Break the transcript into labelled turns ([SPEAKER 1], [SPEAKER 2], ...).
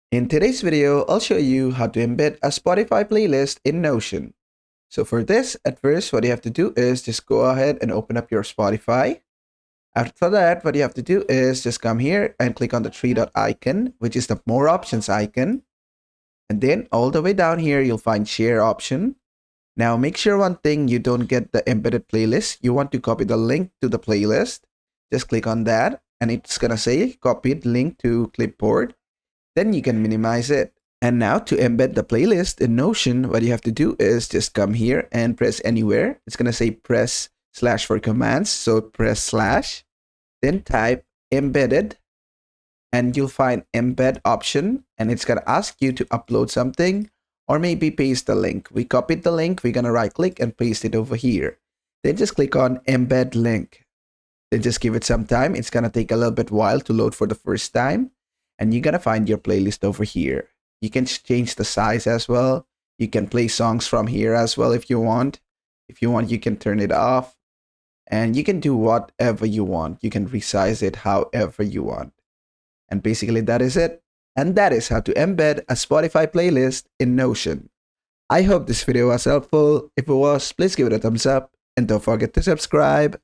[SPEAKER 1] In today's video, I'll show you how to embed a Spotify playlist in Notion. So for this, at first, what you have to do is just go ahead and open up your Spotify. After that, what you have to do is just come here and click on the three dot icon, which is the more options icon. And then all the way down here, you'll find share option. Now make sure one thing, you don't get the embedded playlist. You want to copy the link to the playlist. Just click on that and it's gonna say copied link to clipboard. Then you can minimize it. And now to embed the playlist in Notion, what you have to do is just come here and press anywhere. It's gonna say press slash for commands. So press slash, then type embedded, and you'll find embed option, and it's gonna ask you to upload something or maybe paste the link. We copied the link, we're gonna right click and paste it over here. Then just click on embed link. Then just give it some time. It's gonna take a little bit while to load for the first time. And you're gonna find your playlist over here. You can change the size as well. You can play songs from here as well if you want. If you want, you can turn it off. And you can do whatever you want. You can resize it however you want. And basically that is it. And that is how to embed a Spotify playlist in Notion. I hope this video was helpful. If it was, please give it a thumbs up. And don't forget to subscribe.